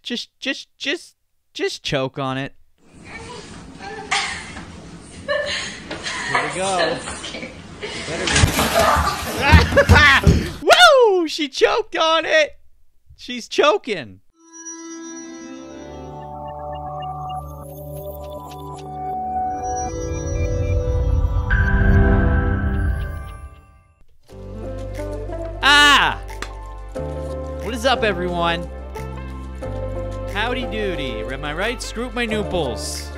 Just choke on it. Here we go. Woo! She choked on it. She's choking. What is up, everyone? Howdy doody. Am I right? Screw my nooples.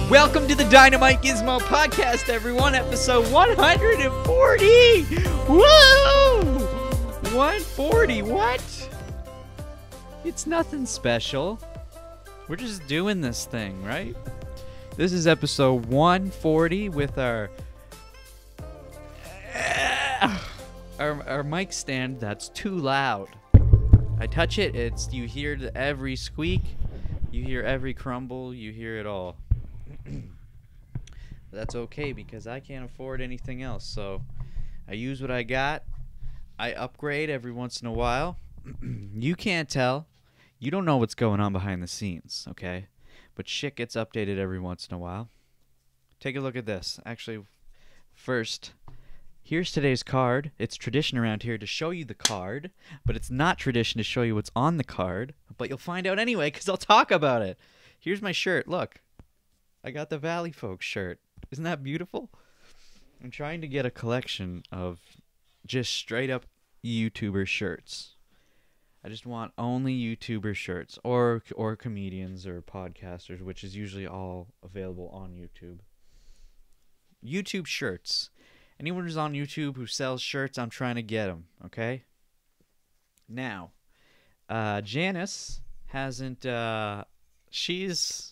Welcome to the Dynamite Gizmo podcast, everyone. Episode 140. Woo! 140. What? It's nothing special. We're just doing this thing, right? This is episode 140 with our mic stand that's too loud. I touch it, you hear every squeak, you hear every crumble, you hear it all. That's okay because I can't afford anything else, so I use what I got. I upgrade every once in a while. You can't tell. You don't know what's going on behind the scenes, okay? But shit gets updated every once in a while. Take a look at this. Actually, first, here's today's card. It's tradition around here to show you the card, but it's not tradition to show you what's on the card. But you'll find out anyway because I'll talk about it. Here's my shirt. Look. I got the Valley Folks shirt. Isn't that beautiful? I'm trying to get a collection of just straight up YouTuber shirts. I just want only YouTuber shirts or comedians or podcasters, which is usually all available on YouTube. YouTube shirts. Anyone who's on YouTube who sells shirts, I'm trying to get them, okay? Now, Janice hasn't, she's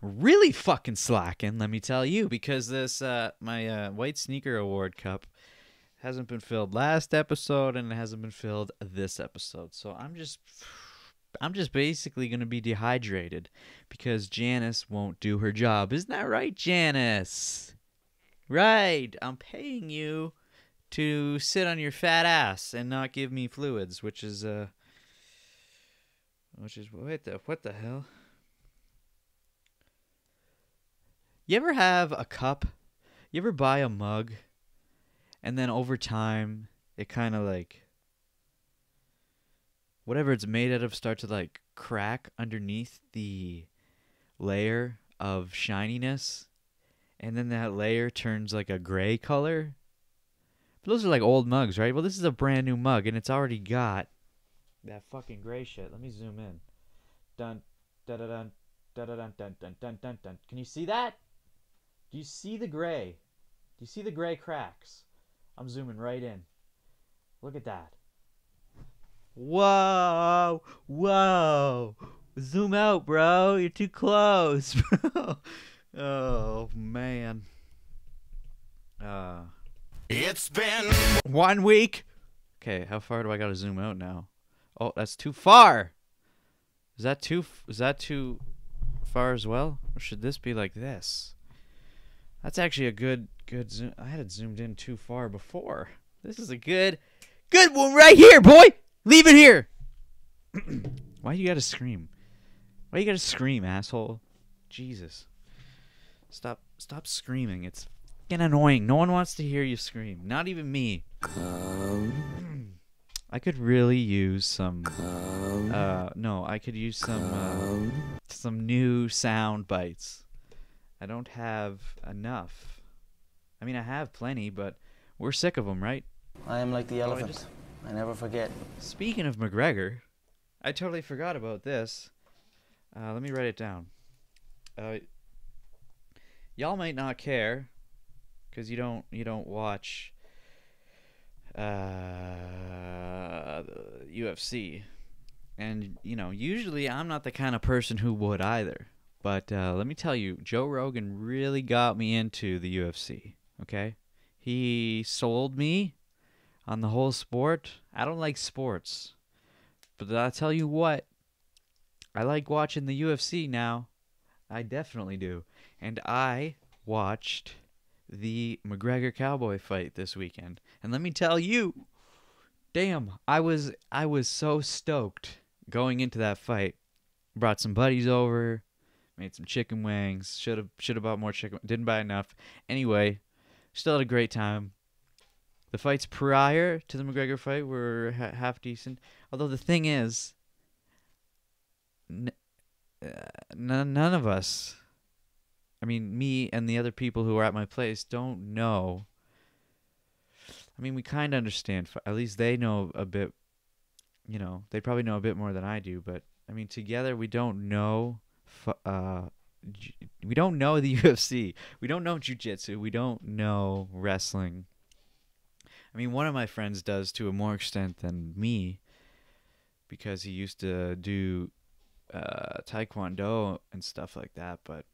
really fucking slacking, let me tell you, because this, my White Sneaker Award cup hasn't been filled last episode and it hasn't been filled this episode. So I'm just basically going to be dehydrated because Janice won't do her job. Isn't that right, Janice? Right, I'm paying you to sit on your fat ass and not give me fluids, which is what the hell? You ever have a cup? You ever buy a mug and then over time it kind of like whatever it's made out of start to like crack underneath the layer of shininess? And then that layer turns like a gray color. But those are like old mugs, right? Well, this is a brand new mug, and it's already got that fucking gray shit. Let me zoom in. Dun, dun, dun, dun, dun, dun, dun, dun, dun, dun, dun. Can you see that? Do you see the gray? Do you see the gray cracks? I'm zooming right in. Look at that. Whoa! Whoa! Zoom out, bro. You're too close, bro. Oh, man. It's been 1 week. Okay, how far do I gotta zoom out now? Oh, that's too far. Is that too far as well? Or should this be like this? That's actually a good zoom. I had it zoomed in too far before. This is a good one right here, boy. Leave it here. Why you gotta scream? Why you gotta scream, asshole? Jesus. Stop screaming. It's fucking annoying. No one wants to hear you scream. Not even me. I could really use some I could use some new sound bites. I don't have enough. I mean, I have plenty, but we're sick of them, right? I am like the elephant. I never forget. Speaking of Mcgregor, I totally forgot about this. Let me write it down. Y'all might not care, because you don't watch UFC, and usually I'm not the kind of person who would either. But let me tell you, Joe Rogan really got me into the UFC. Okay, he sold me on the whole sport. I don't like sports, but I'll tell you what, I like watching the UFC now. I definitely do. And I watched the Mcgregor Cowboy fight this weekend. And let me tell you, damn, I was so stoked going into that fight, brought some buddies over, made some chicken wings. Should have bought more chicken. Didn't buy enough. Anyway, still had a great time. The fights prior to the McGregor fight were half decent. Although the thing is, none of us, I mean, me and the other people who were at my place don't know. I mean, we kind of understand. At least they know a bit. You know, they probably know a bit more than I do. But I mean, together we don't know. We don't know the UFC. We don't know jiu-jitsu. We don't know wrestling. I mean, one of my friends does to a more extent than me, because he used to do taekwondo and stuff like that. But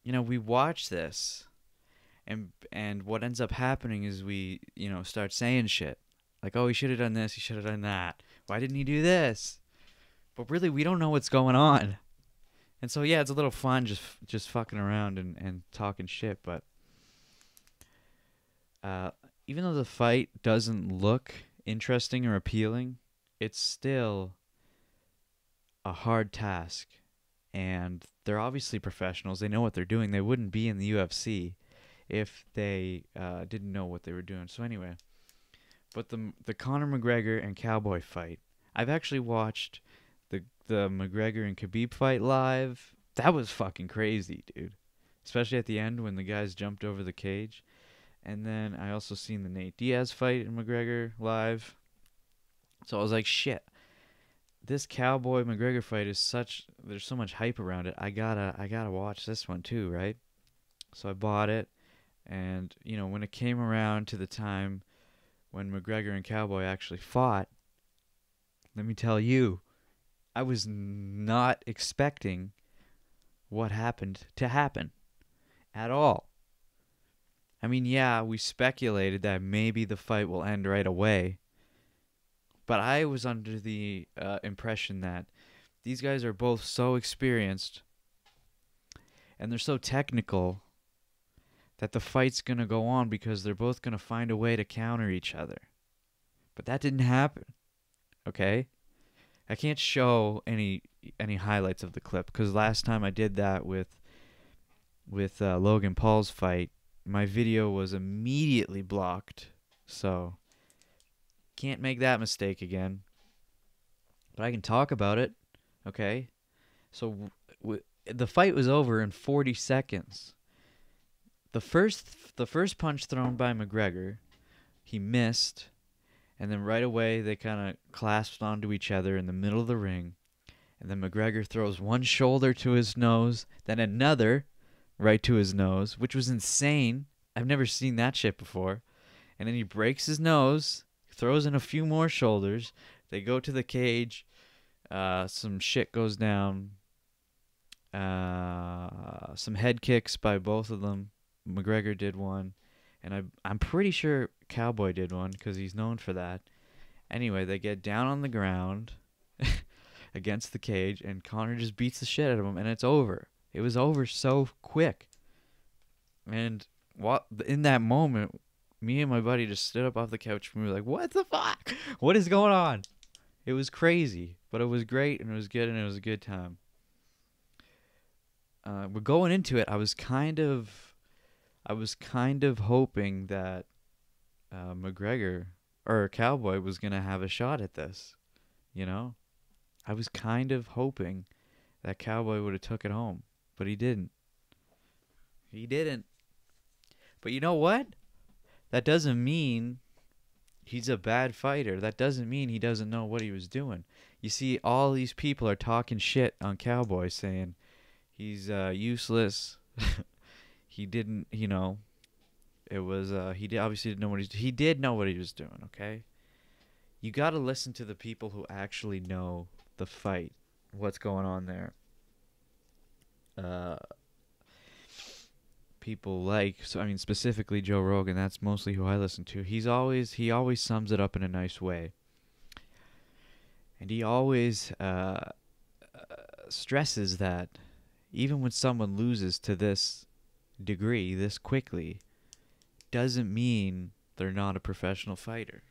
you know, we watch this, and what ends up happening is we, you know, start saying shit like, "Oh, he should have done this. He should have done that. Why didn't he do this?" But really, we don't know what's going on. And so yeah, it's a little fun just fucking around and talking shit. But even though the fight doesn't look interesting or appealing, it's still a hard task. And they're obviously professionals. They know what they're doing. They wouldn't be in the UFC if they didn't know what they were doing. So anyway, but the Conor McGregor and Cowboy fight, I've actually watched the McGregor and Khabib fight live. That was fucking crazy, dude. Especially at the end when the guys jumped over the cage. And then I also seen the Nate Diaz fight in McGregor live. So I was like, shit. This Cowboy McGregor fight is there's so much hype around it. I gotta watch this one too, right? So I bought it, and you know, when it came around to the time when McGregor and Cowboy actually fought, let me tell you, I was not expecting what happened to happen at all. I mean, yeah, we speculated that maybe the fight will end right away, but I was under the impression that these guys are both so experienced and they're so technical that the fight's going to go on because they're both going to find a way to counter each other. But that didn't happen, okay? I can't show any highlights of the clip because last time I did that with Logan Paul's fight, my video was immediately blocked. So can't make that mistake again. But I can talk about it, okay? So the fight was over in 40 seconds. The first punch thrown by McGregor, he missed. And then right away, they kind of clasped onto each other in the middle of the ring. And then McGregor throws one shoulder to his nose, then another right to his nose, which was insane. I've never seen that shit before. And then he breaks his nose, throws in a few more shoulders. They go to the cage. Some shit goes down. Some head kicks by both of them. McGregor did one. And I'm pretty sure Cowboy did one because he's known for that. Anyway, they get down on the ground against the cage, and Conor just beats the shit out of him, and it's over. It was over so quick. And in that moment, me and my buddy just stood up off the couch and we were like, what the fuck? What is going on? It was crazy, but it was great, and it was good, and it was a good time. We're going into it. I was kind of hoping that McGregor or Cowboy was going to have a shot at this, you know? I was kind of hoping that Cowboy would have took it home, but he didn't. He didn't. But you know what? That doesn't mean he's a bad fighter. That doesn't mean he doesn't know what he was doing. You see, all these people are talking shit on Cowboy, saying he's useless. He didn't, you know, it was, obviously didn't know what he did know what he was doing, okay? You got to listen to the people who actually know the fight, what's going on there. People specifically Joe Rogan, that's mostly who I listen to. He always sums it up in a nice way. And he always stresses that even when someone loses to this degree this quickly, doesn't mean they're not a professional fighter,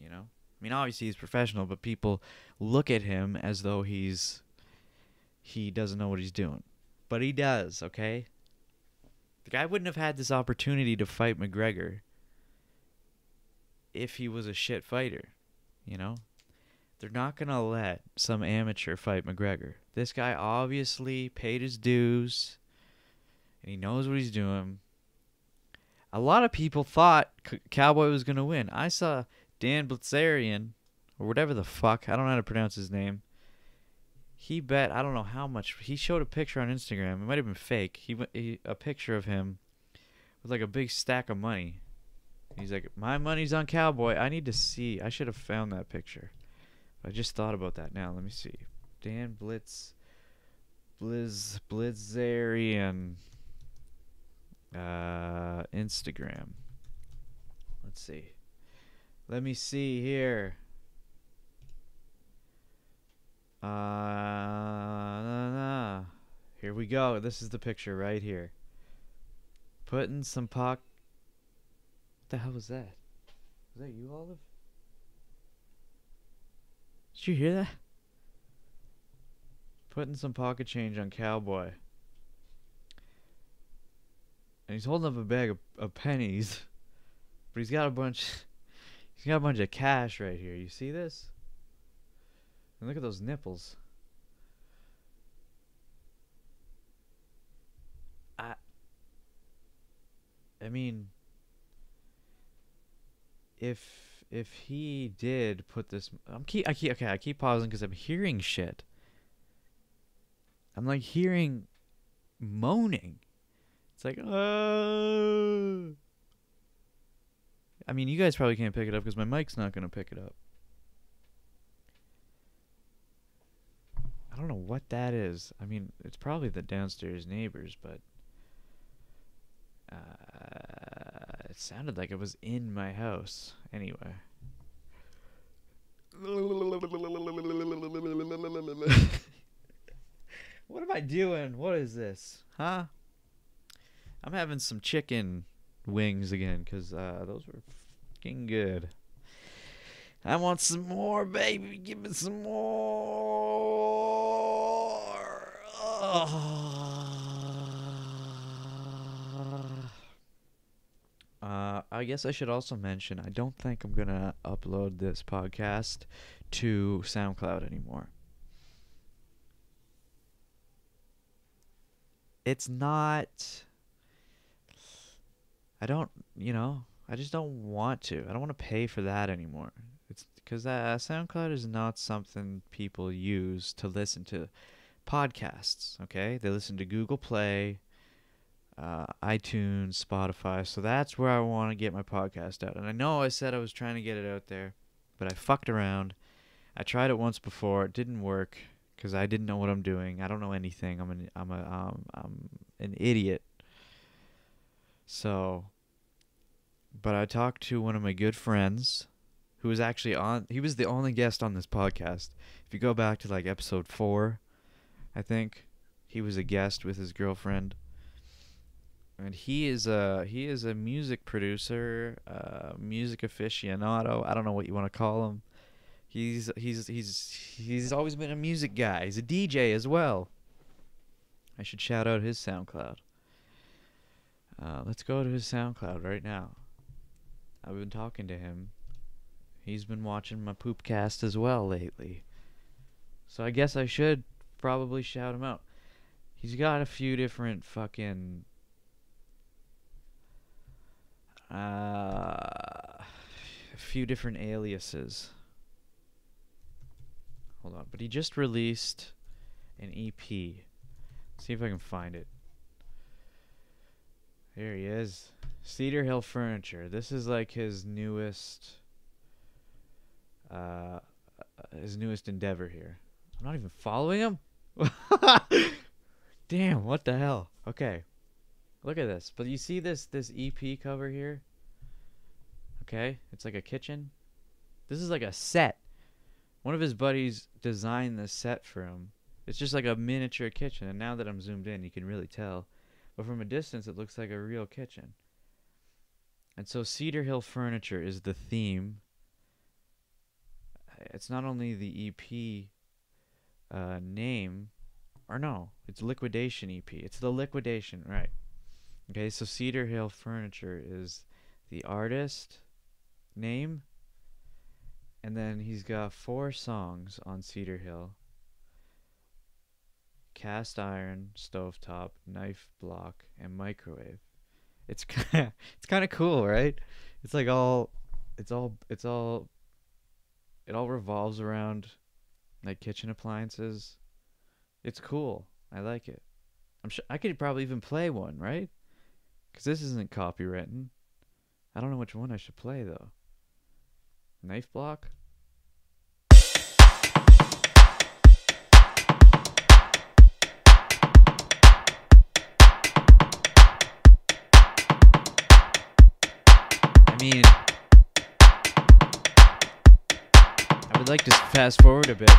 you know? I mean, obviously he's professional, but people look at him as though he doesn't know what he's doing. But he does, okay? The guy wouldn't have had this opportunity to fight McGregor if he was a shit fighter, you know? They're not going to let some amateur fight McGregor. This guy obviously paid his dues, and he knows what he's doing. A lot of people thought Cowboy was going to win. I saw Dan Blitzerian, or whatever the fuck, I don't know how to pronounce his name. He bet, I don't know how much, he showed a picture on Instagram. It might have been fake. A picture of him with like a big stack of money. He's like, my money's on Cowboy. I need to see. I should have found that picture. I just thought about that now. Let me see. Dan Blitzerian. Instagram. Let's see. Let me see here. Here we go. This is the picture right here. Putting some What the hell was that? Was that you, Olive? Did you hear that? Putting some pocket change on Cowboy. And he's holding up a bag of pennies. But he's got a bunch of cash right here. You see this? And look at those nipples. I mean, if he did put this, I keep pausing because I'm hearing shit. I'm like hearing moaning. It's like, oh. I mean, you guys probably can't pick it up because my mic's not gonna pick it up. I don't know what that is. I mean, it's probably the downstairs neighbors, but it sounded like it was in my house. Anyway. What am I doing? What is this? Huh? I'm having some chicken wings again because those were fucking good. I want some more, baby. Give me some more. I guess I should also mention I don't think I'm gonna upload this podcast to SoundCloud anymore. It's not. I just don't want to. I don't want to pay for that anymore. It's because SoundCloud is not something people use to listen to podcasts, okay? They listen to Google Play, iTunes, Spotify. So that's where I want to get my podcast out. And I know I said I was trying to get it out there, but I fucked around. I tried it once before. It didn't work because I didn't know what I'm doing. I don't know anything. I'm an idiot. So, but I talked to one of my good friends who was actually he was the only guest on this podcast. If you go back to like episode 4, I think, he was a guest with his girlfriend. And he is a music producer, music aficionado. I don't know what you want to call him. He's always been a music guy. He's a DJ as well. I should shout out his SoundCloud. Let's go to his SoundCloud right now. I've been talking to him. He's been watching my Poopcast as well lately. So I guess I should probably shout him out. He's got a few different fucking a few different aliases. Hold on, but he just released an EP. Let's see if I can find it. Here he is. Cedar Hill Furniture. This is like his newest endeavor here. I'm not even following him. Damn, what the hell? Okay. Look at this. But you see this EP cover here? Okay? It's like a kitchen. This is like a set. One of his buddies designed this set for him. It's just like a miniature kitchen. And now that I'm zoomed in, you can really tell. But from a distance, it looks like a real kitchen. And so Cedar Hill Furniture is the theme. it's not only the EP name, or no, it's Liquidation EP. It's the Liquidation, right? Okay, so Cedar Hill Furniture is the artist name, and then he's got 4 songs on Cedar Hill: Cast Iron, Stovetop, Knife Block, and Microwave. It's kind of cool, right? It's like it all revolves around like kitchen appliances. It's cool. I like it. I'm sure I could probably even play one, right? Because this isn't copywritten. I don't know which one I should play though. Knife Block? I mean, I would like to fast forward a bit,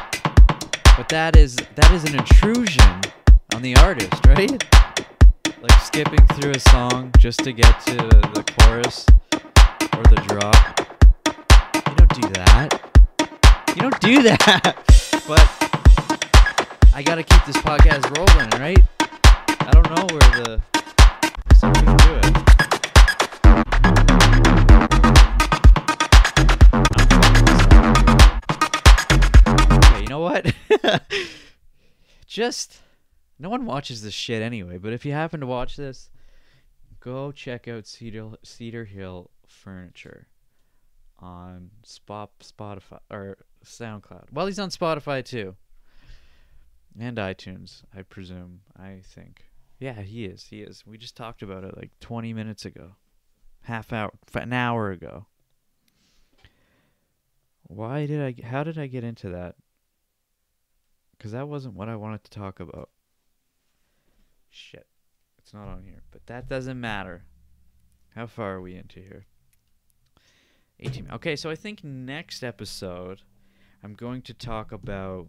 but that is an intrusion on the artist, right? Like skipping through a song just to get to the chorus or the drop. You don't do that. You don't do that. But I gotta keep this podcast rolling, right? I don't know where the some people do it. Okay, you know what? Just no one watches this shit anyway, but if you happen to watch this, go check out Cedar Hill Furniture on Spotify or SoundCloud. Well, he's on Spotify too. And iTunes, I presume. I think. Yeah, he is. He is. We just talked about it like 20 minutes ago. An hour ago. How did I get into that? Because that wasn't what I wanted to talk about. Shit. It's not on here. But that doesn't matter. How far are we into here? 18. Okay, so I think next episode, I'm going to talk about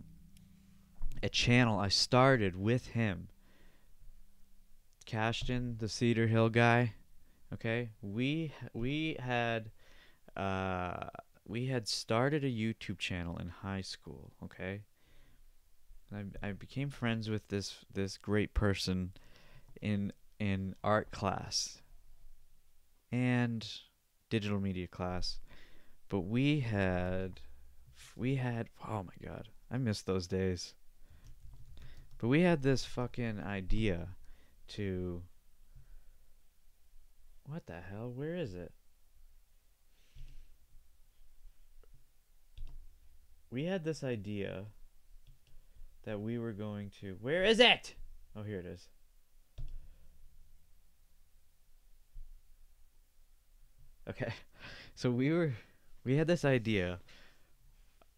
a channel I started with him. Cashton, the Cedar Hill guy. Okay, we had started a YouTube channel in high school. Okay, I became friends with this great person in art class and digital media class, but we had oh my god, I miss those days. But we had this fucking idea to... What the hell? Where is it? We had this idea that we were going to... Where is it? Oh, here it is. Okay. So we had this idea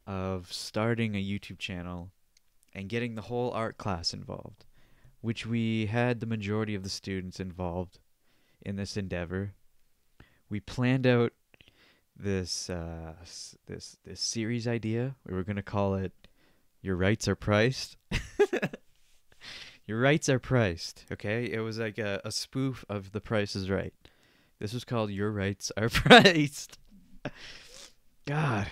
of starting a YouTube channel and getting the whole art class involved, which we had the majority of the students involved in this endeavor. We planned out this series idea. We were going to call it Your Rights Are Priced. Your Rights Are Priced, okay? It was like a spoof of The Price is Right. This was called Your Rights Are Priced. God.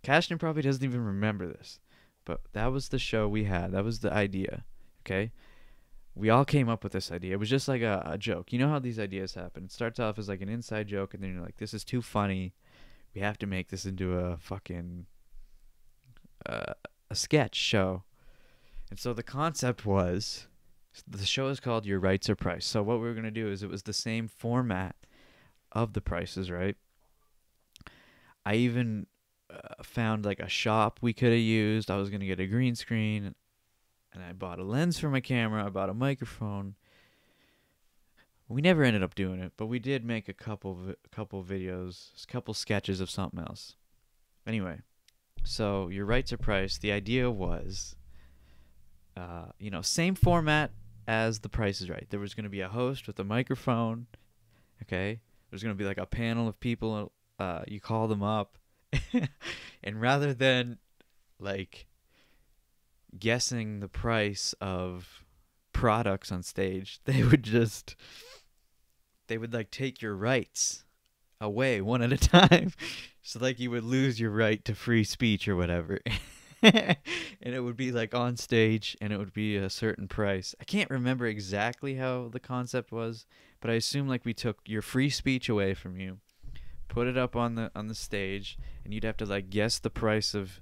Cashton probably doesn't even remember this. But that was the show we had. That was the idea. Okay? We all came up with this idea. It was just like a joke. You know how these ideas happen. It starts off as like an inside joke, and then you're like, this is too funny. We have to make this into a fucking... a sketch show. And so the concept was... The show is called Your Rights Are Priced. So what we were going to do is it was the same format of The Price is Right. I even... found like a shop we could have used. I was going to get a green screen, and I bought a lens for my camera. I bought a microphone. We never ended up doing it, but we did make a couple videos, a couple sketches of something else. Anyway, so Your Rights Are Priced. The idea was, same format as The Price is Right. There was going to be a host with a microphone. Okay, there's going to be like a panel of people. You call them up. And rather than like guessing the price of products on stage, they would like take your rights away one at a time. So like you would lose your right to free speech or whatever. And it would be like on stage and it would be a certain price. I can't remember exactly how the concept was, but I assume like we took your free speech away from you, put it up on the stage, and you'd have to like guess the price of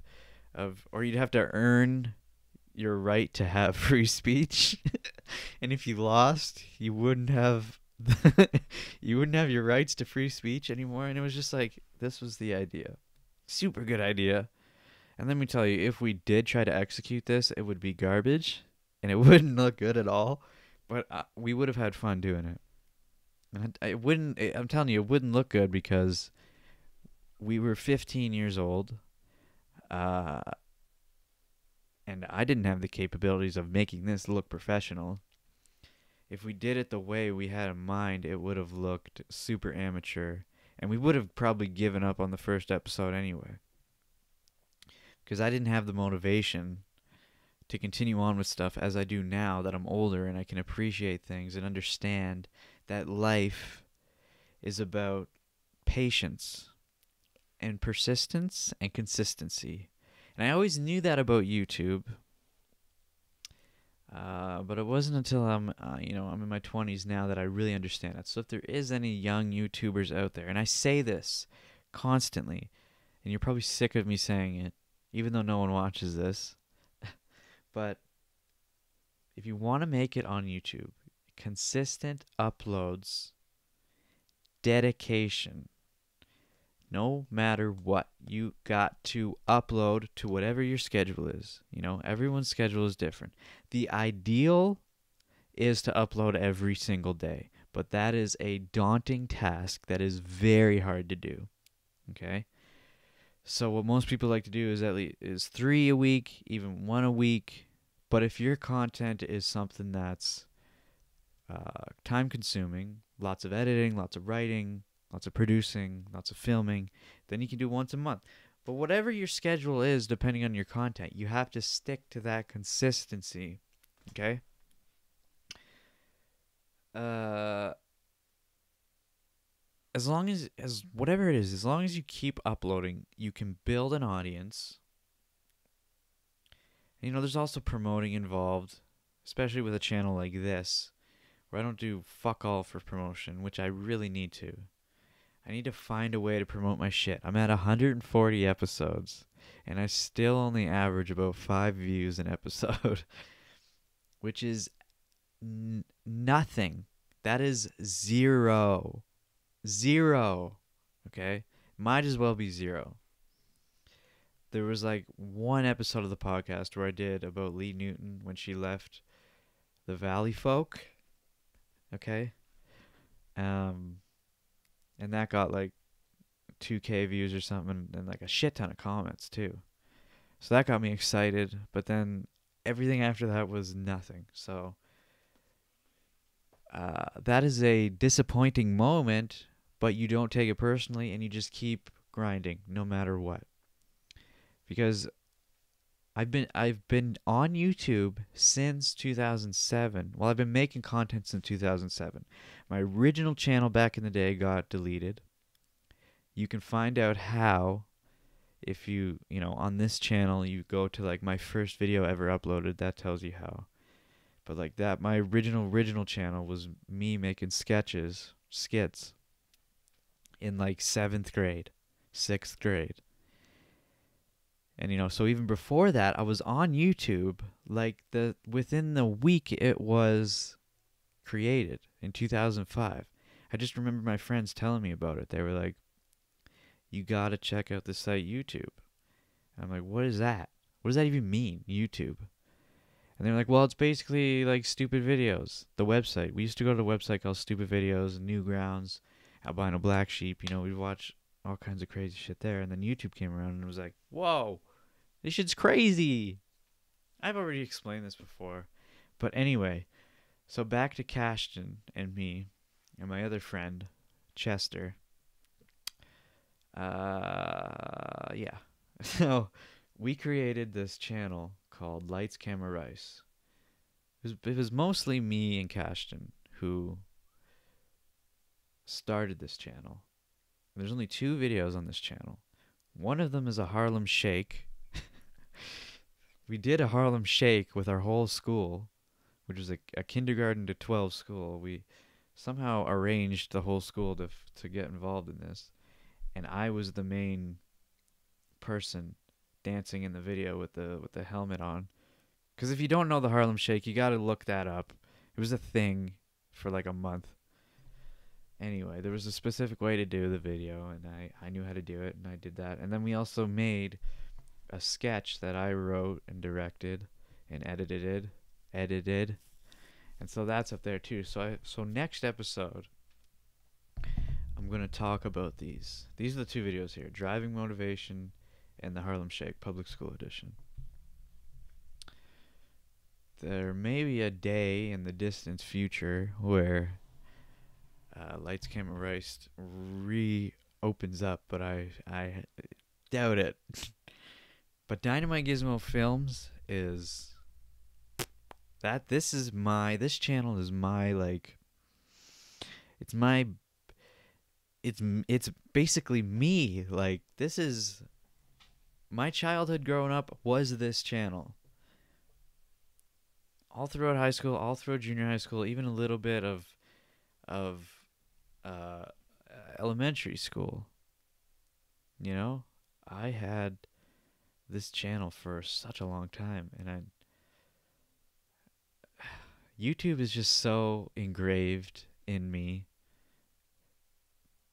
or you'd have to earn your right to have free speech. And if you lost, you wouldn't have you wouldn't have your rights to free speech anymore. And it was just like, this was the idea. Super good idea. And let me tell you, if we did try to execute this, it would be garbage and it wouldn't look good at all, but we would have had fun doing it. And it wouldn't, I'm telling you, it wouldn't look good because we were 15 years old. And I didn't have the capabilities of making this look professional. If we did it the way we had in mind, it would have looked super amateur. And we would have probably given up on the first episode anyway. Because I didn't have the motivation to continue on with stuff as I do now that I'm older and I can appreciate things and understand that life is about patience and persistence and consistency. And I always knew that about YouTube, but it wasn't until I'm in my 20s now that I really understand it. So if there is any young YouTubers out there, and I say this constantly, and you're probably sick of me saying it, even though no one watches this, but if you want to make it on YouTube, consistent uploads, dedication, no matter what, you got to upload to whatever your schedule is. You know, everyone's schedule is different. The ideal is to upload every single day, but that is a daunting task that is very hard to do. Okay? So what most people like to do is at least 3 a week, even 1 a week. But if your content is something that's time consuming, lots of editing, lots of writing, lots of producing, lots of filming, then you can do once a month. But whatever your schedule is, depending on your content, you have to stick to that consistency. Okay? As long as whatever it is, as long as you keep uploading, you can build an audience. And, there's also promoting involved, especially with a channel like this, where I don't do fuck all for promotion, which I really need to. I need to find a way to promote my shit. I'm at 140 episodes, and I still only average about 5 views an episode, which is nothing. That is zero. Zero. Okay? Might as well be zero. There was like one episode of the podcast where I did about Lee Newton when she left the Valley Folk. Okay? And that got like 2K views or something and like a shit ton of comments too. So that got me excited, but then everything after that was nothing. So that is a disappointing moment, but you don't take it personally and you just keep grinding no matter what. Because I've been on YouTube since 2007. Well, I've been making content since 2007. My original channel back in the day got deleted. You can find out how if you on this channel you go to like my first video ever uploaded, that tells you how. But like that, my original channel was me making skits in like 7th grade, 6th grade. And so even before that, I was on YouTube like within the week it was created in 2005. I just remember my friends telling me about it. They were like, "You got to check out the site YouTube." And I'm like, "What is that? What does that even mean, YouTube?" And they're like, "Well, it's basically like Stupid Videos, the website. We used to go to a website called Stupid Videos, Newgrounds, Albino Black Sheep. We'd watch all kinds of crazy shit there. And then YouTube came around and it was like, whoa, this shit's crazy." I've already explained this before. But anyway, so back to Cashton and me and my other friend, Chester. Yeah. So we created this channel called Lights, Camera, Rice. It was mostly me and Cashton who started this channel. There's only 2 videos on this channel. One of them is a Harlem Shake. We did a Harlem Shake with our whole school, which was a kindergarten to 12 school. We somehow arranged the whole school to get involved in this, and I was the main person dancing in the video with the helmet on. Because if you don't know the Harlem Shake, you got to look that up. It was a thing for like a month. Anyway, there was a specific way to do the video, and I knew how to do it, and I did that. And then we also made a sketch that I wrote and directed and edited. And so that's up there too. So next episode, I'm going to talk about these. These are the two videos here, Driving Motivation and the Harlem Shake Public School Edition. There may be a day in the distant future where Lights Camera Rice reopens up, but I doubt it. But Dynamite Gizmo Films is that. This channel is my, like, it's basically me. Like, this is my childhood growing up was this channel. All throughout high school, all throughout junior high school, even a little bit of elementary school. You know, I had this channel for such a long time, and YouTube is just so engraved in me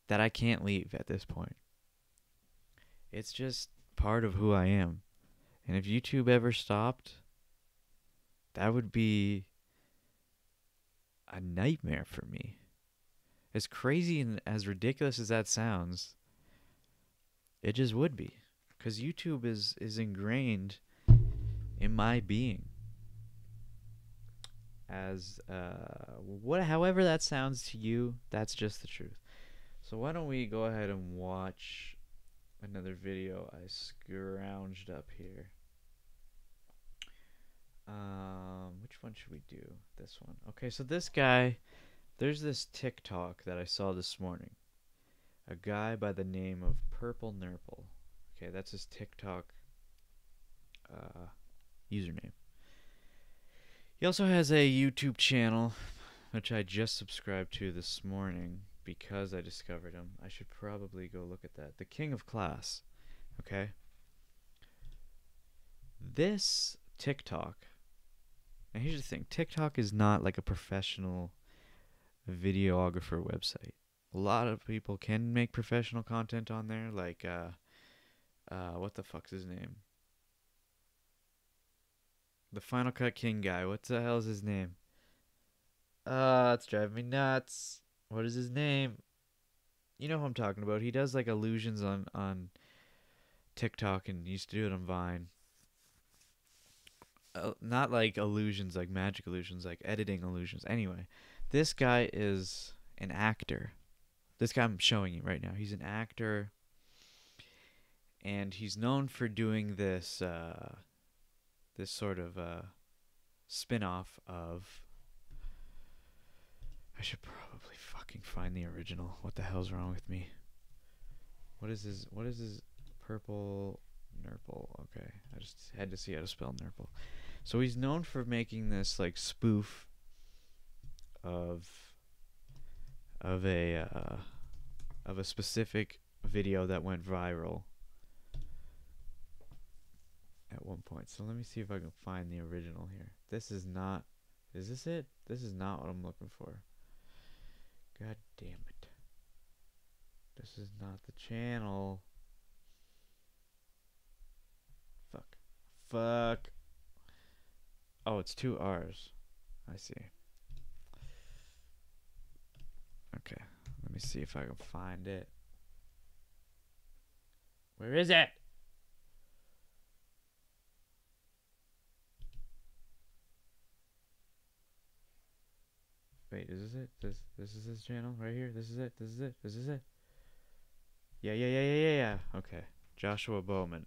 that I can't leave at this point. It's just part of who I am. And if YouTube ever stopped, that would be a nightmare for me. As crazy and as ridiculous as that sounds, it just would be. Because YouTube is ingrained in my being. As however that sounds to you, that's just the truth. So why don't we go ahead and watch another video I scrounged up here. Which one should we do? This one. Okay, so this guy, there's this TikTok that I saw this morning. A guy by the name of Purrple Nurple. Okay, that's his TikTok username. He also has a YouTube channel, which I just subscribed to this morning because I discovered him. I should probably go look at that. The King of Class. Okay? This TikTok. Now here's the thing. TikTok is not like a professional videographer website. A lot of people can make professional content on there, like what the fuck's his name? The Final Cut King guy. What the hell is his name? It's driving me nuts. What is his name? You know who I'm talking about. He does like illusions on TikTok and used to do it on Vine. Not like illusions, like magic illusions, like editing illusions. Anyway, this guy is an actor. This guy I'm showing you right now. He's an actor. And he's known for doing this this sort of spin-off of... I should probably fucking find the original. What the hell's wrong with me? What is his Purrple Nurple? Okay, I just had to see how to spell Nurple. So he's known for making this like spoof of a specific video that went viral at one point. So let me see if I can find the original here. This is not... Is this it? This is not what I'm looking for. God damn it. This is not the channel. Fuck. Oh, it's 2 R's. I see. Okay. Let me see if I can find it. Where is it? Wait, is this it? This is his channel right here? This is it? This is it? This is it? Yeah. Okay. Joshua Bowman.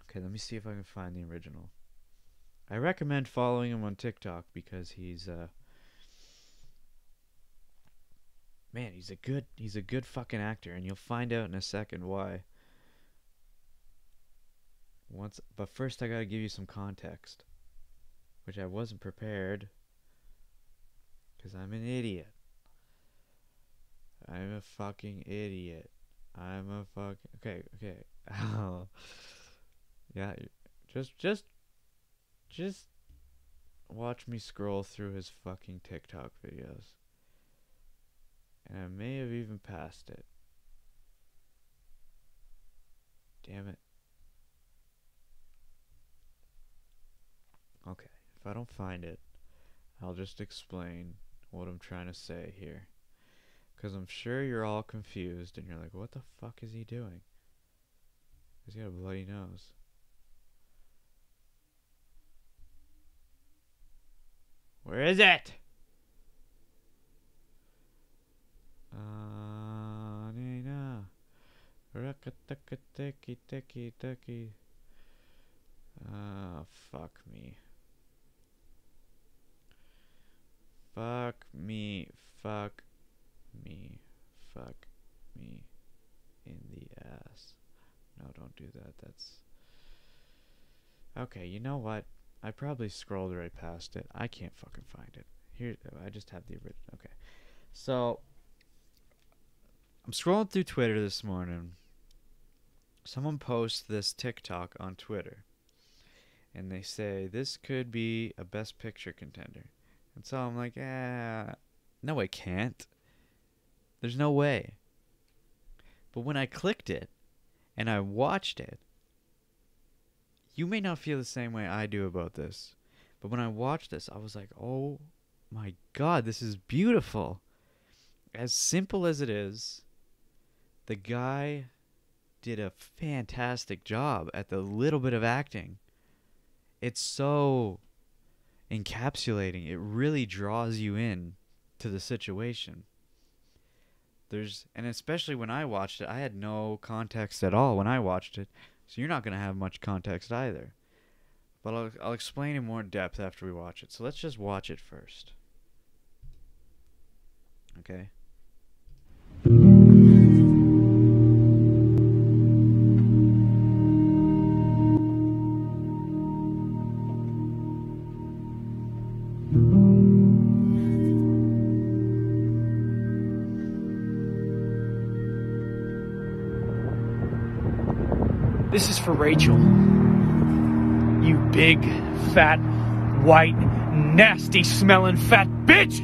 Okay, let me see if I can find the original. I recommend following him on TikTok because he's Man, he's a good fucking actor, and you'll find out in a second why. But first I gotta give you some context, which I wasn't prepared, because I'm an idiot. I'm a fucking idiot. I'm a fucking... Okay. Yeah, just watch me scroll through his fucking TikTok videos. And I may have even passed it. Damn it. Okay, if I don't find it, I'll just explain what I'm trying to say here. Because I'm sure you're all confused and you're like, what the fuck is he doing? He's got a bloody nose. Where is it? Nina. Tiki. Fuck me. Fuck me. Fuck me. Fuck me in the ass. No, don't do that. That's... Okay, you know what? I probably scrolled right past it. I can't fucking find it. Here, I just have the original. Okay. So, I'm scrolling through Twitter this morning. Someone posts this TikTok on Twitter. And they say, this could be a Best Picture contender. And so I'm like, no, it can't. There's no way. But when I clicked it, and I watched it, you may not feel the same way I do about this. But when I watched this, I was like, oh my god, this is beautiful. As simple as it is, the guy did a fantastic job at the little bit of acting. It's so encapsulating. It really draws you in to the situation. And especially when I watched it, I had no context at all when I watched it. So you're not going to have much context either. But I'll explain in more depth after we watch it. So let's just watch it first. Okay? This is for Rachel. You big, fat, white, nasty smelling fat bitch!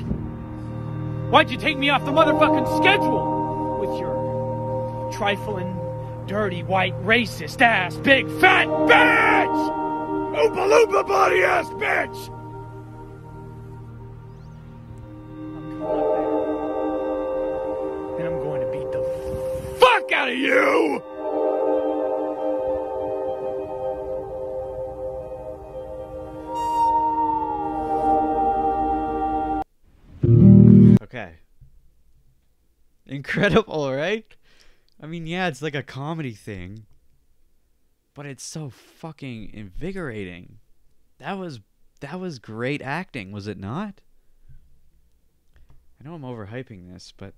Why'd you take me off the motherfucking schedule? With your trifling, dirty, white, racist ass, big, fat bitch! Oompa Loompa body ass bitch! I'm coming up there. And I'm going to beat the fuck out of you! Okay. Incredible, right? I mean, yeah, it's like a comedy thing. But it's so fucking invigorating. That was great acting, was it not? I know I'm overhyping this, but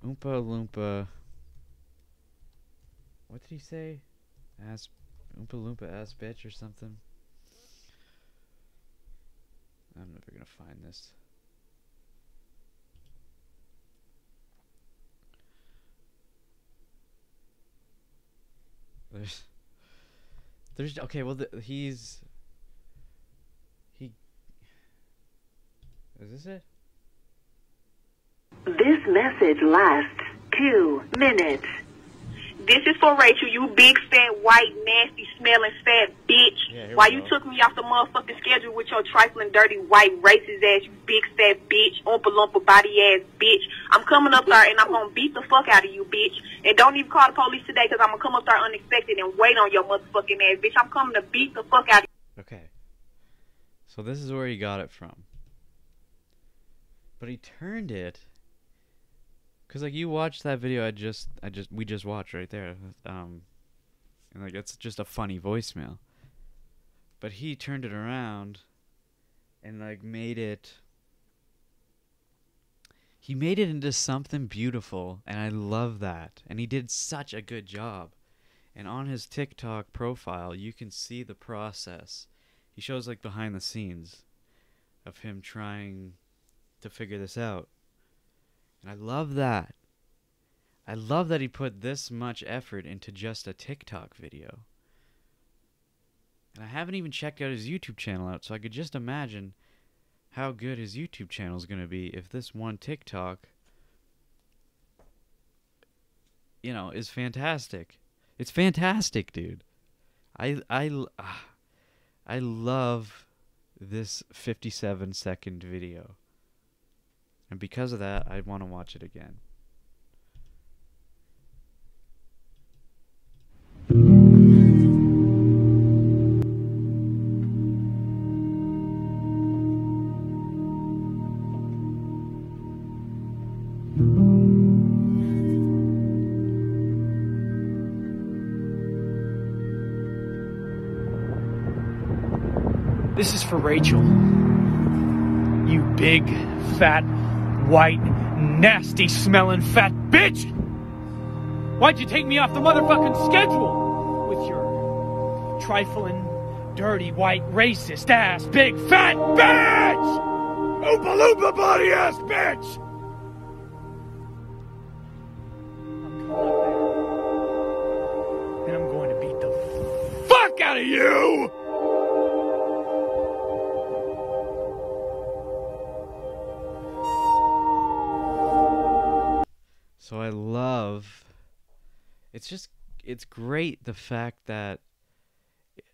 Oompa Loompa... What did he say? Oompa Loompa ass bitch or something? I'm never gonna find this. There's okay. Well, is this it? This message lasts 2 minutes. This is for Rachel, you big, fat, white, nasty, smelling, fat bitch. Yeah, Why you took me off the motherfucking schedule with your trifling, dirty, white, racist ass, you big, fat bitch, Oompa Loompa body ass bitch. I'm coming up there and I'm going to beat the fuck out of you, bitch. And don't even call the police today because I'm going to come up there unexpected and wait on your motherfucking ass, bitch. I'm coming to beat the fuck out of you. Okay. So this is where he got it from. But he turned it... Cause like you watched that video we just watched right there, and like it's just a funny voicemail. But he turned it around, and like made it. he made it into something beautiful, and I love that. And he did such a good job. And on his TikTok profile, you can see the process. He shows like behind the scenes of him trying to figure this out. And I love that. I love that he put this much effort into just a TikTok video. And I haven't even checked out his YouTube channel out, so I could just imagine how good his YouTube channel is going to be if this one TikTok, you know, is fantastic. It's fantastic, dude. I love this 57-second video. And because of that, I want to watch it again. This is for Rachel. You big, fat, white, nasty smelling fat bitch! Why'd you take me off the motherfucking schedule with your trifling, dirty, white, racist ass, big, fat bitch! Oompa Loompa body ass bitch! I'm coming up there, and I'm going to beat the fuck out of you! So I love, it's great the fact that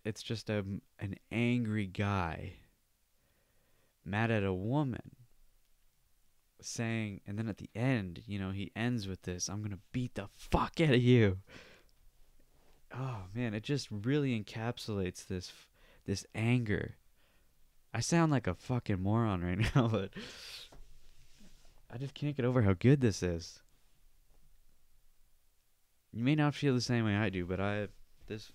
it's just an angry guy mad at a woman saying, and then at the end, you know, he ends with this, I'm gonna beat the fuck out of you. Oh man, it just really encapsulates this anger. I sound like a fucking moron right now, but I just can't get over how good this is. You may not feel the same way I do, but this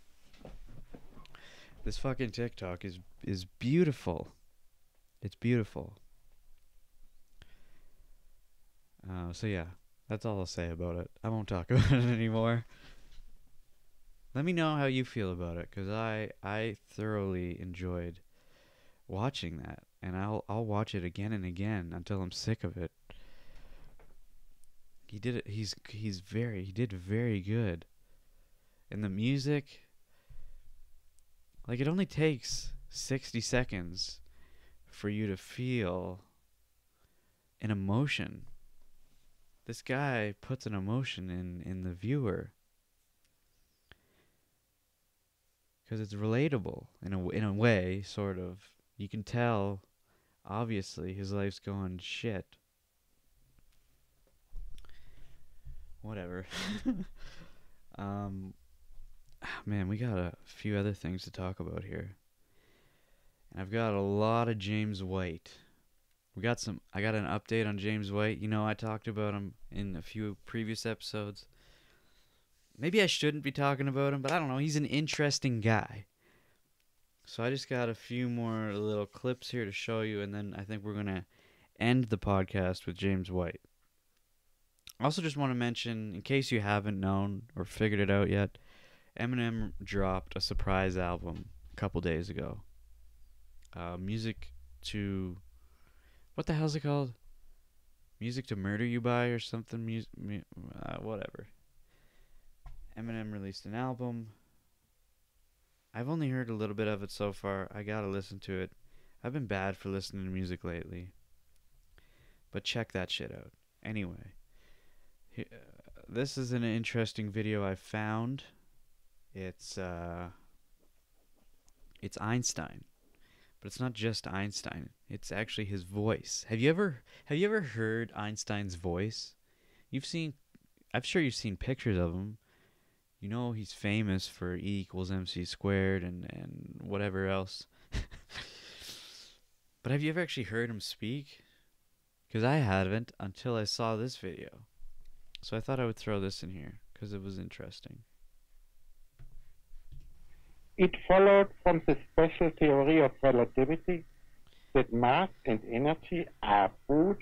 fucking TikTok is beautiful. It's beautiful. So yeah, that's all I'll say about it. I won't talk about it anymore. Let me know how you feel about it, because I thoroughly enjoyed watching that, and I'll watch it again and again until I'm sick of it. He did it. He did very good. And the music, like, it only takes 60 seconds for you to feel an emotion. This guy puts an emotion in the viewer because it's relatable in a way, sort of. You can tell, obviously, his life's going shit. Whatever. Man, we got a few other things to talk about here. And I've got a lot of James White. I got an update on James White. You know, I talked about him in a few previous episodes. Maybe I shouldn't be talking about him, but I don't know. He's an interesting guy. So I just got a few more little clips here to show you, and then I think we're going to end the podcast with James White. I also just want to mention, in case you haven't known or figured it out yet, Eminem dropped a surprise album a couple days ago. Music to... What the hell's it called? Music to Murder You By or something? Whatever. Eminem released an album. I've only heard a little bit of it so far. I gotta listen to it. I've been bad for listening to music lately. But check that shit out. Anyway. This is an interesting video I found. It's Einstein. But it's not just Einstein. It's actually his voice. Have you ever heard Einstein's voice? I'm sure you've seen pictures of him. You know he's famous for E=mc² and whatever else. But have you ever actually heard him speak? Because I haven't until I saw this video. So I thought I would throw this in here because it was interesting. It followed from the special theory of relativity that mass and energy are both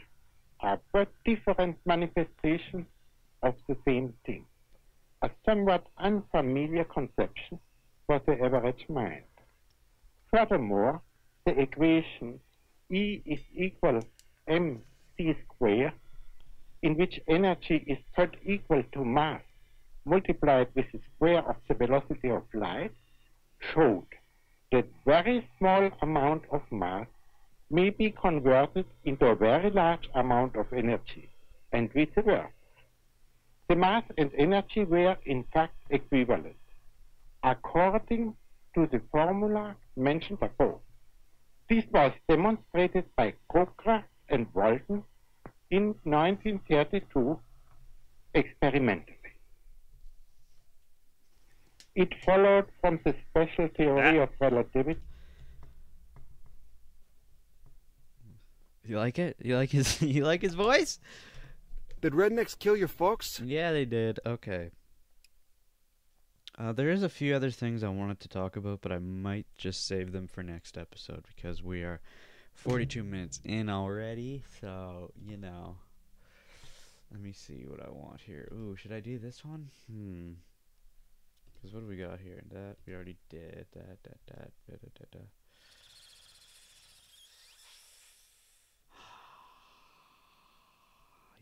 are but different manifestations of the same thing, a somewhat unfamiliar conception for the average mind. Furthermore, the equation E is equal mc squared, in which energy is put equal to mass multiplied with the square of the velocity of light, showed that very small amount of mass may be converted into a very large amount of energy, and vice versa. The mass and energy were in fact equivalent, according to the formula mentioned above. This was demonstrated by Kokra and Walton in 1932 experimentally. It followed from the special theory of relativity. You like it? You like his you like his voice? Did rednecks kill your folks? Yeah, they did. Okay. There is a few other things I wanted to talk about, but I might just save them for next episode because we are 42 minutes in already. So, you know. Let me see what I want here. Ooh, should I do this one? Because what do we got here? That we already did. That.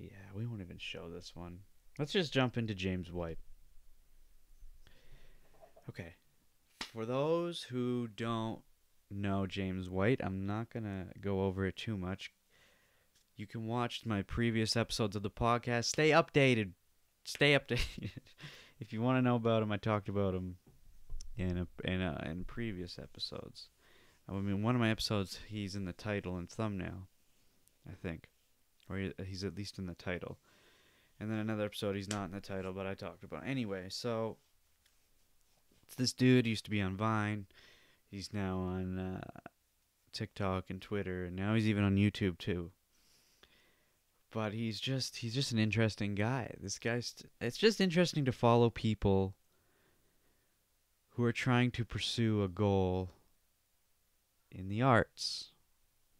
Yeah, we won't even show this one. Let's just jump into James White. Okay. For those who don't know James White, I'm not going to go over it too much. You can watch my previous episodes of the podcast. Stay updated. If you want to know about him, I talked about him in previous episodes. I mean, one of my episodes, he's in the title and thumbnail, I think. Or he's at least in the title. And then another episode, he's not in the title, but I talked about it. Anyway, so this dude used to be on Vine. He's now on TikTok and Twitter, and now he's even on YouTube too. But he's just an interesting guy. This guy's it's just interesting to follow people who are trying to pursue a goal in the arts,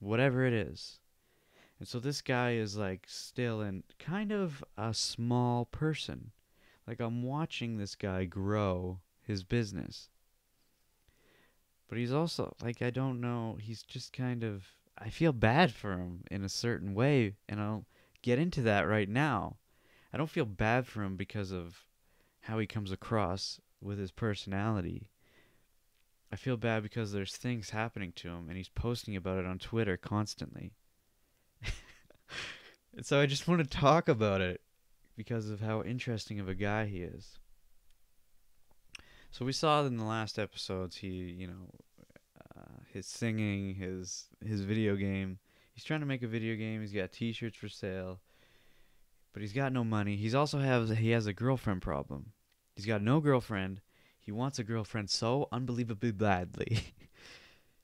whatever it is. And so this guy is like still in kind of a small person. Like I'm watching this guy grow his business. But he's also like, I don't know, he's just kind of, I feel bad for him in a certain way, and I'll get into that right now. I don't feel bad for him because of how he comes across with his personality. I feel bad because there's things happening to him and he's posting about it on Twitter constantly. And so I just want to talk about it because of how interesting of a guy he is. So we saw in the last episodes, his singing, his video game. He's trying to make a video game. He's got T-shirts for sale, but he's got no money. He has a girlfriend problem. He's got no girlfriend. He wants a girlfriend so unbelievably badly.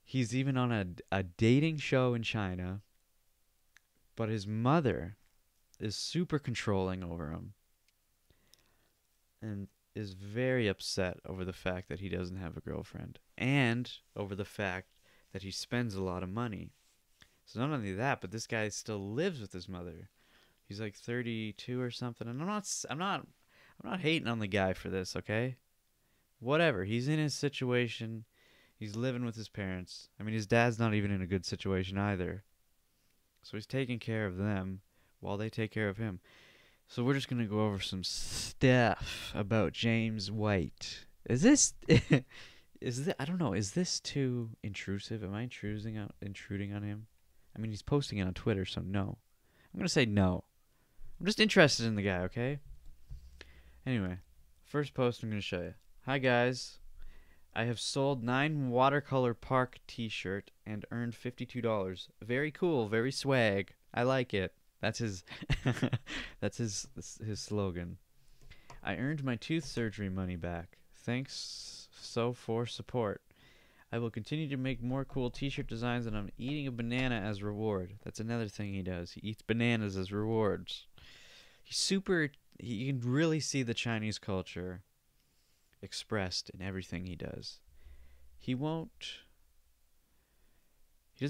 He's even on a dating show in China, but his mother is super controlling over him and is very upset over the fact that he doesn't have a girlfriend and over the fact that he spends a lot of money. So not only that, but this guy still lives with his mother. He's like 32 or something, and I'm not hating on the guy for this, okay? Whatever. He's in his situation. He's living with his parents. I mean, his dad's not even in a good situation either. So he's taking care of them while they take care of him. So we're just going to go over some stuff about James White. Is this I don't know, is this too intrusive? Am I intruding on him? I mean, he's posting it on Twitter, so no. I'm going to say no. I'm just interested in the guy, okay? Anyway, first post I'm going to show you. Hi, guys. I have sold 9 watercolor park t-shirt and earned $52. Very cool, very swag. I like it. That's his that's his slogan. I earned my tooth surgery money back. Thanks for support. I will continue to make more cool t-shirt designs, and I'm eating a banana as reward. That's another thing he does. He eats bananas as rewards. You can really see the Chinese culture expressed in everything he does. He doesn't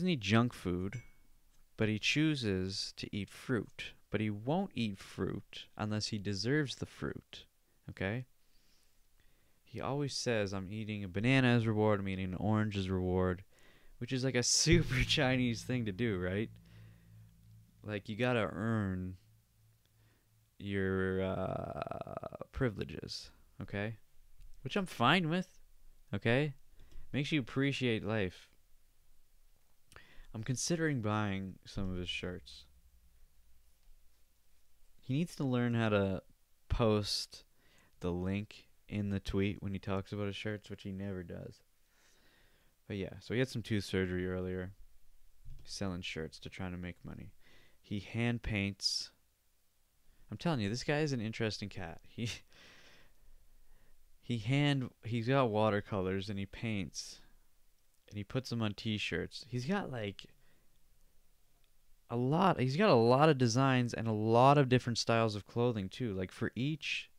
eat junk food, but he chooses to eat fruit. But he won't eat fruit unless he deserves the fruit. Okay? He always says, I'm eating a banana as reward, I'm eating an orange as reward, which is like a super Chinese thing to do, right? Like, you gotta earn your privileges, okay? Which I'm fine with, okay? Makes you appreciate life. I'm considering buying some of his shirts. He needs to learn how to post the link in the tweet when he talks about his shirts, which he never does. But yeah, so he had some tooth surgery earlier. He's selling shirts to try to make money. He hand paints. I'm telling you, this guy is an interesting cat. He's got watercolors and he paints and he puts them on t-shirts. He's got like he's got a lot of designs and a lot of different styles of clothing too. Like for each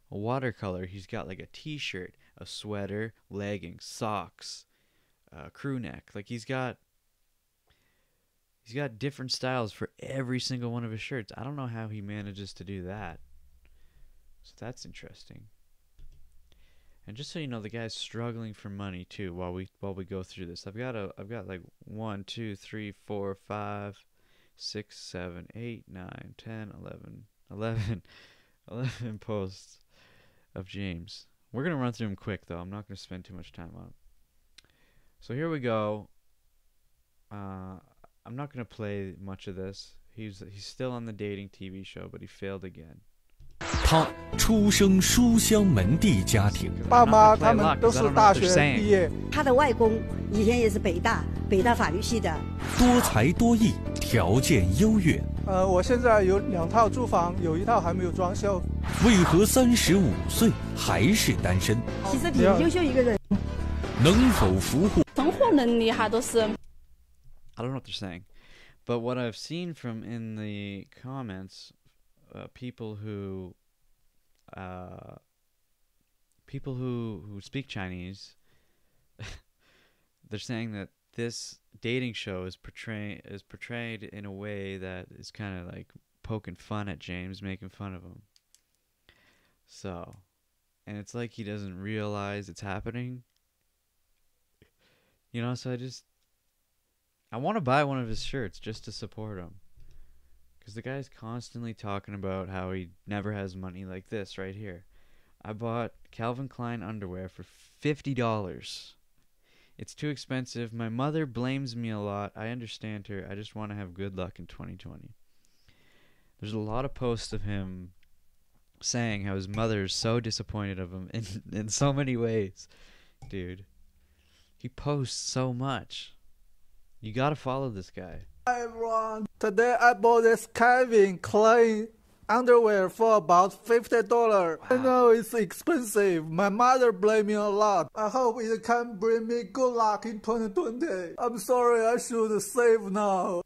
watercolor, he's got like a t-shirt, a sweater, leggings, socks, crew neck. Like he's got different styles for every single one of his shirts. I don't know how he manages to do that. So that's interesting. And just so you know, the guy's struggling for money too while we go through this. I've got like 1, 2, 3, 4, 5, 6, 7, 8, 9, 10, 11 posts of James. We're gonna run through them quick though. I'm not gonna spend too much time on them. So here we go. I'm not gonna play much of this. He's still on the dating TV show, but he failed again. 他出生书香门第家庭，爸妈他们都是大学毕业。他的外公以前也是北大法律系的。多才多艺，条件优越。我现在有2套住房，有1套还没有装修。为何35岁还是单身？其实挺优秀一个人。能否俘获？生活能力哈都是。I don't know what they're saying, but what I've seen from in the comments, people who speak Chinese, they're saying that this dating show is portrayed in a way that is kind of like poking fun at James, making fun of him. So, and it's like he doesn't realize it's happening. You know, so I want to buy one of his shirts just to support him. Because the guy's constantly talking about how he never has money, like this right here. I bought Calvin Klein underwear for $50. It's too expensive. My mother blames me a lot. I understand her. I just want to have good luck in 2020. There's a lot of posts of him saying how his mother is so disappointed of him in so many ways. Dude, he posts so much. You gotta follow this guy. Hi everyone. Today I bought this Calvin Klein underwear for about $50. Wow. I know it's expensive. My mother blamed me a lot. I hope it can bring me good luck in 2020. I'm sorry, I should save now.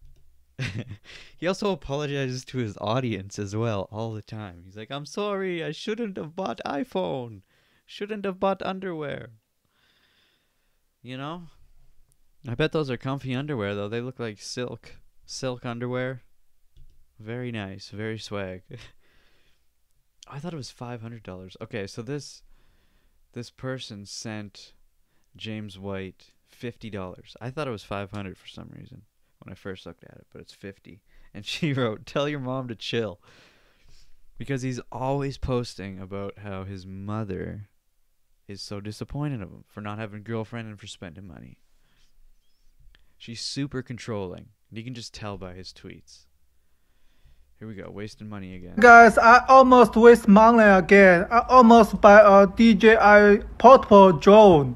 He also apologizes to his audience as well all the time. He's like, I'm sorry, I shouldn't have bought iPhone. Shouldn't have bought underwear. You know? I bet those are comfy underwear, though. They look like silk underwear. Very nice. Very swag. I thought it was $500. Okay, so this person sent James White $50. I thought it was $500 for some reason when I first looked at it, but it's $50. And she wrote, "Tell your mom to chill." Because he's always posting about how his mother is so disappointed of him for not having a girlfriend and for spending money. She's super controlling. You can just tell by his tweets. Here we go, wasting money again. Guys, I almost waste money again. I almost buy a DJI portable drone.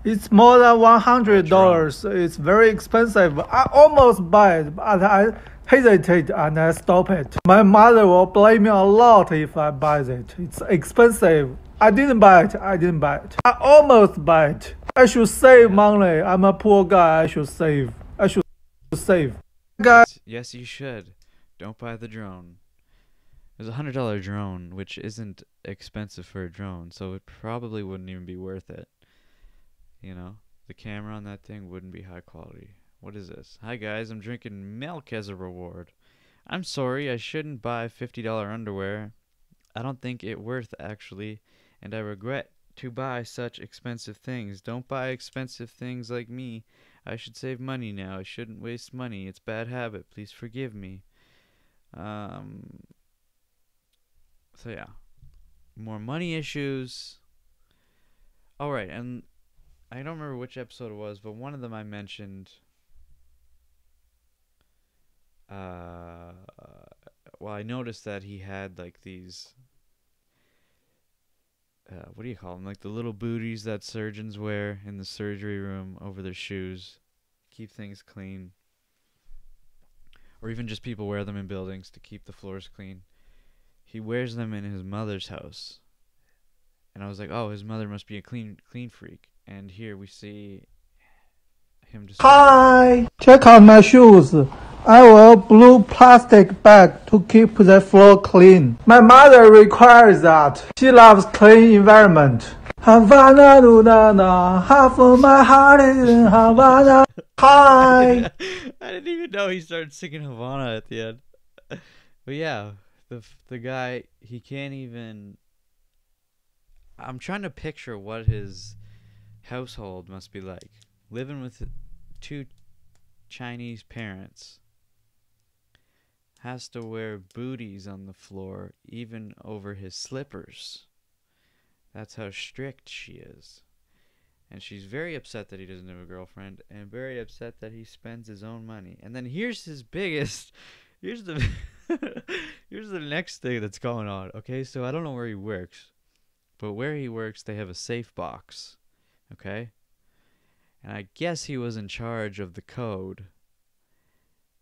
It's more than $100. It's very expensive. I almost buy it, but I hesitate and I stop it. My mother will blame me a lot if I buy it. It's expensive. I didn't buy it. I almost buy it. I should save money. I'm a poor guy. I should save. Guys. Yes, you should. Don't buy the drone. There's a $100 drone, which isn't expensive for a drone, so it probably wouldn't even be worth it. You know, the camera on that thing wouldn't be high quality. What is this? Hi guys, I'm drinking milk as a reward. I'm sorry, I shouldn't buy $50 underwear. I don't think it worth actually, and I regret to buy such expensive things. Don't buy expensive things like me. I should save money now. I shouldn't waste money. It's bad habit. Please forgive me. So yeah, more money issues. All right, and I don't remember which episode it was, but one of them I mentioned. Well, I noticed that he had like these. What do you call them? Like the little booties that surgeons wear in the surgery room over their shoes, keep things clean. Or even just people wear them in buildings to keep the floors clean. He wears them in his mother's house. And I was like, oh, his mother must be a clean freak. And here we see him just... Hi! Check out my shoes. I wear blue plastic bag to keep the floor clean. My mother requires that. She loves clean environment. Havana, Lunana, half of my heart is in Havana. Hi! I didn't even know he started singing Havana at the end. But yeah, the guy, he can't even... I'm trying to picture what his household must be like. Living with 2 Chinese parents. Has to wear booties on the floor, even over his slippers. That's how strict she is. And she's very upset that he doesn't have a girlfriend, and very upset that he spends his own money. And then here's his biggest... Here's the... here's the next thing that's going on. Okay, so I don't know where he works. But where he works, they have a safe box. Okay? And I guess he was in charge of the code.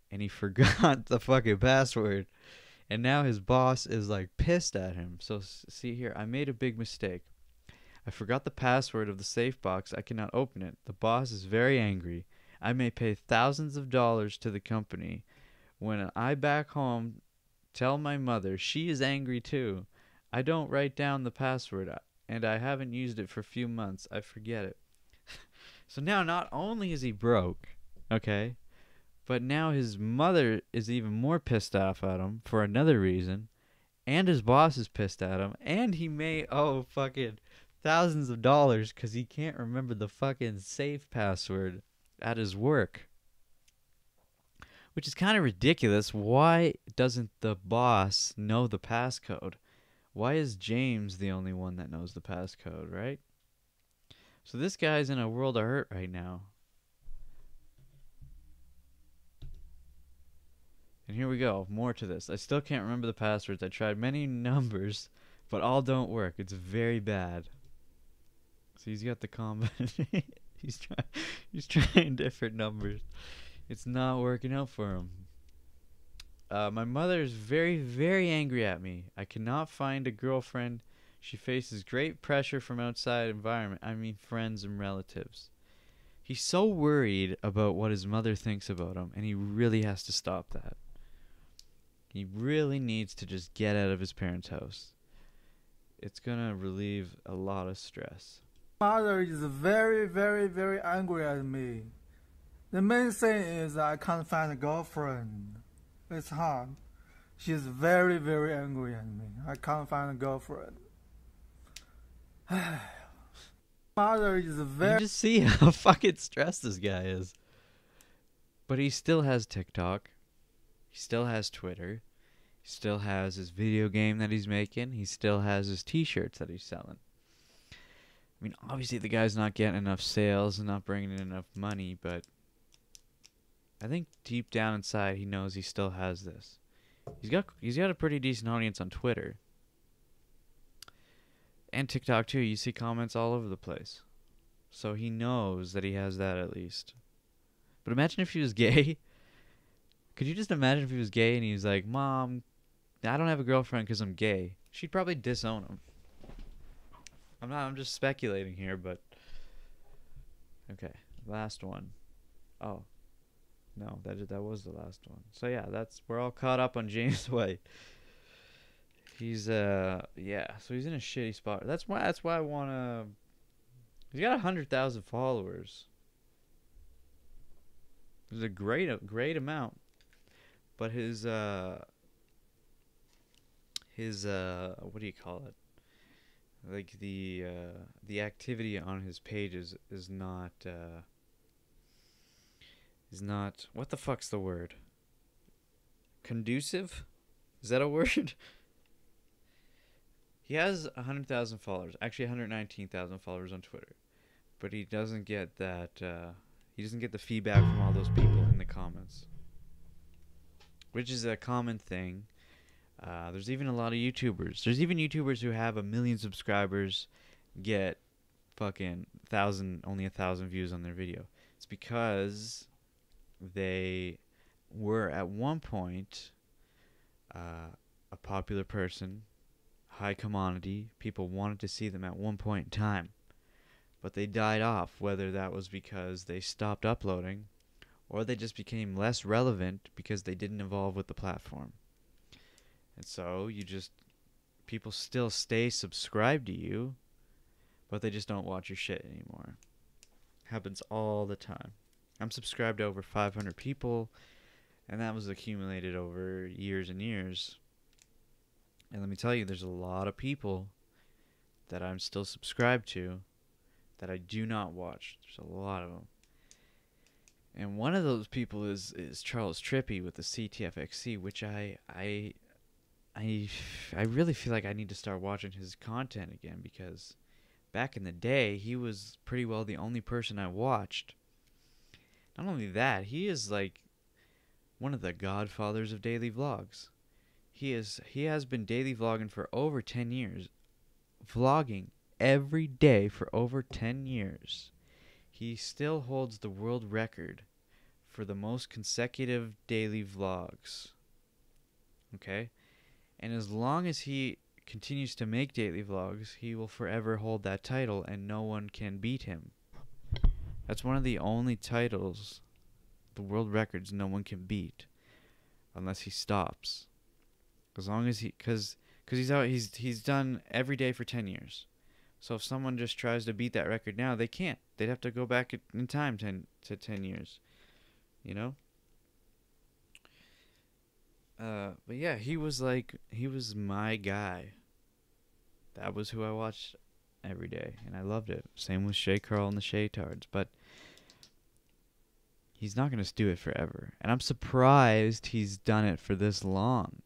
And he forgot the fucking password. And now his boss is like pissed at him. So see here, I made a big mistake. I forgot the password of the safe box. I cannot open it. The boss is very angry. I may pay thousands of dollars to the company. When I back home tell my mother, she is angry too. I don't write down the password, and I haven't used it for a few months. I forget it. So now not only is he broke, okay, but now his mother is even more pissed off at him for another reason, and his boss is pissed at him, and he may owe fucking thousands of dollars because he can't remember the fucking safe password at his work. Which is kind of ridiculous. Why doesn't the boss know the passcode? Why is James the only one that knows the passcode, right? So this guy's in a world of hurt right now. And here we go. More to this. I still can't remember the passwords. I tried many numbers, but all don't work. It's very bad. So he's got the combination. he's trying different numbers. It's not working out for him. My mother is very, very angry at me. I cannot find a girlfriend. She faces great pressure from outside environment. I mean friends and relatives. He's so worried about what his mother thinks about him, and he really has to stop that. He really needs to just get out of his parents' house. It's gonna relieve a lot of stress. Mother is very, very, very angry at me. The main thing is I can't find a girlfriend. It's hard. She's very, very angry at me. I can't find a girlfriend. Mother is very... You just see how fucking stressed this guy is. But he still has TikTok. He still has Twitter. He still has his video game that he's making. He still has his t-shirts that he's selling. I mean, obviously the guy's not getting enough sales and not bringing in enough money, but I think deep down inside he knows he still has this. He's got a pretty decent audience on Twitter. And TikTok too. You see comments all over the place. So he knows that he has that at least. But imagine if he was gay. Could you just imagine if he was gay and he was like, Mom, I don't have a girlfriend because I'm gay. She'd probably disown him. I'm just speculating here, but... Okay, last one. Oh. No, that was the last one. So yeah, we're all caught up on James White. He's yeah, so he's in a shitty spot. That's why I wanna... He's got 100,000 followers. It was a great amount. But his what do you call it? Like the activity on his page is not what the fuck's the word? Conducive? Is that a word? He has 100,000 followers. Actually 119,000 followers on Twitter. But he doesn't get that he doesn't get the feedback from all those people in the comments. Which is a common thing. There's even a lot of YouTubers. There's even YouTubers who have 1 million subscribers get fucking only 1,000 views on their video. It's because they were at one point a popular person, high commodity. People wanted to see them at one point in time. But they died off, whether that was because they stopped uploading or they just became less relevant because they didn't evolve with the platform. And so people still stay subscribed to you, but they just don't watch your shit anymore. Happens all the time. I'm subscribed to over 500 people, and that was accumulated over years and years. And let me tell you, there's a lot of people that I'm still subscribed to that I do not watch. There's a lot of them. And one of those people is Charles Trippy with the CTFXC, which I really feel like I need to start watching his content again, because back in the day, he was pretty well the only person I watched. Not only that, he is like one of the godfathers of daily vlogs. He has been daily vlogging for over 10 years. Vlogging every day for over 10 years. He still holds the world record for the most consecutive daily vlogs. Okay? And as long as he continues to make daily vlogs, he will forever hold that title, and no one can beat him. That's one of the only titles, the world records, no one can beat unless he stops. As long as because he's done every day for 10 years. So if someone just tries to beat that record now, they can't. They'd have to go back in time 10 years. You know? But yeah, he was my guy. That was who I watched every day, and I loved it. Same with Shay Carl and the Shaytards, but he's not going to do it forever. And I'm surprised he's done it for this long.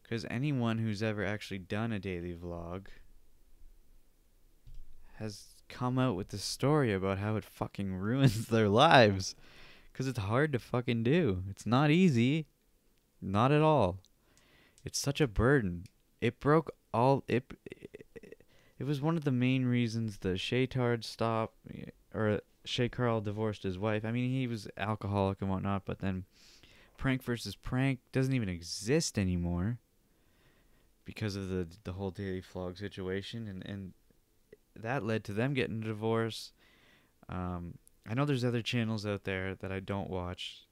Because anyone who's ever actually done a daily vlog has come out with the story about how it fucking ruins their lives. Because it's hard to fucking do. It's not easy. Not at all. It's such a burden. It broke all... It was one of the main reasons the Shaytard stopped, or Shay Carl divorced his wife. I mean, he was alcoholic and whatnot, but then prank versus prank doesn't even exist anymore because of the whole daily vlog situation, and that led to them getting a divorce. I know there's other channels out there that I don't watch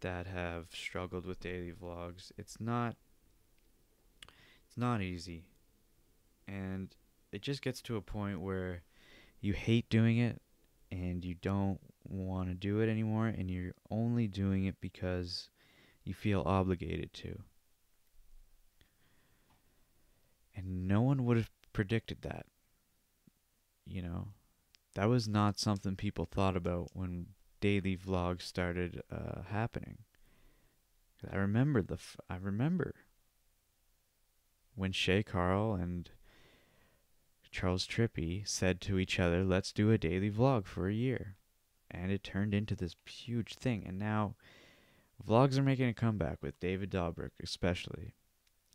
that have struggled with daily vlogs. It's not easy. And it just gets to a point where you hate doing it and you don't want to do it anymore, and you're only doing it because you feel obligated to. And no one would have predicted that. You know, that was not something people thought about when daily vlogs started happening. I remember when Shay Carl and Charles Trippy said to each other, let's do a daily vlog for a year. And it turned into this huge thing. And now vlogs are making a comeback with David Dobrik especially.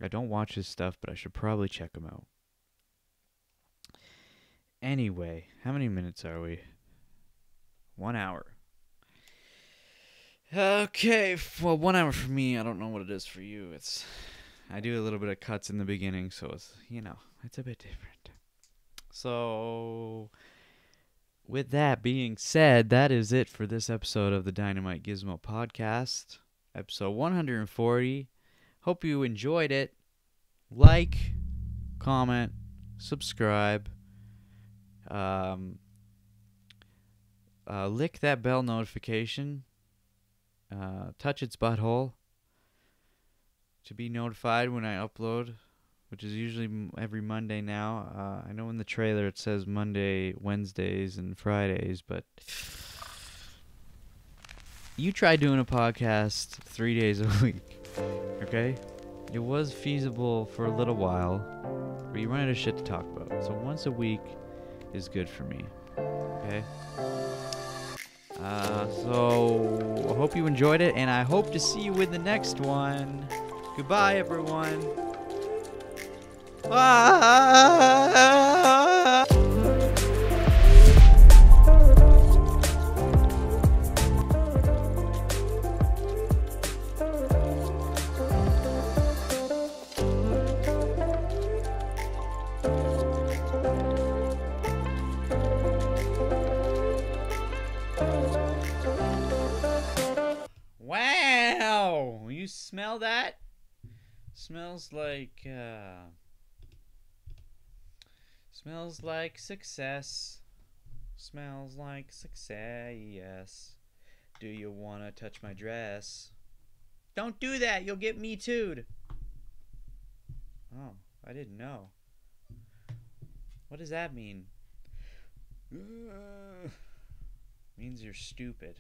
I don't watch his stuff, but I should probably check him out. Anyway, how many minutes are we? 1 hour. Okay, well, 1 hour for me. I don't know what it is for you. I do a little bit of cuts in the beginning, so it's, it's a bit different. So, with that being said, that is it for this episode of the Dynamite Gizmo podcast, episode 140. Hope you enjoyed it. Like, comment, subscribe. lick that bell notification. Touch its butthole to be notified when I upload, which is usually every Monday now. I know in the trailer it says Monday, Wednesdays, and Fridays, but you try doing a podcast 3 days a week, okay? It was feasible for a little while, but you run out of shit to talk about. So once a week is good for me, okay? So I hope you enjoyed it, and I hope to see you in the next one. Goodbye, everyone. Ah! Wow! You smell that? Smells like success. Smells like success. Do you wanna touch my dress? Don't do that, you'll get me too'd. Oh, I didn't know. What does that mean? Means you're stupid.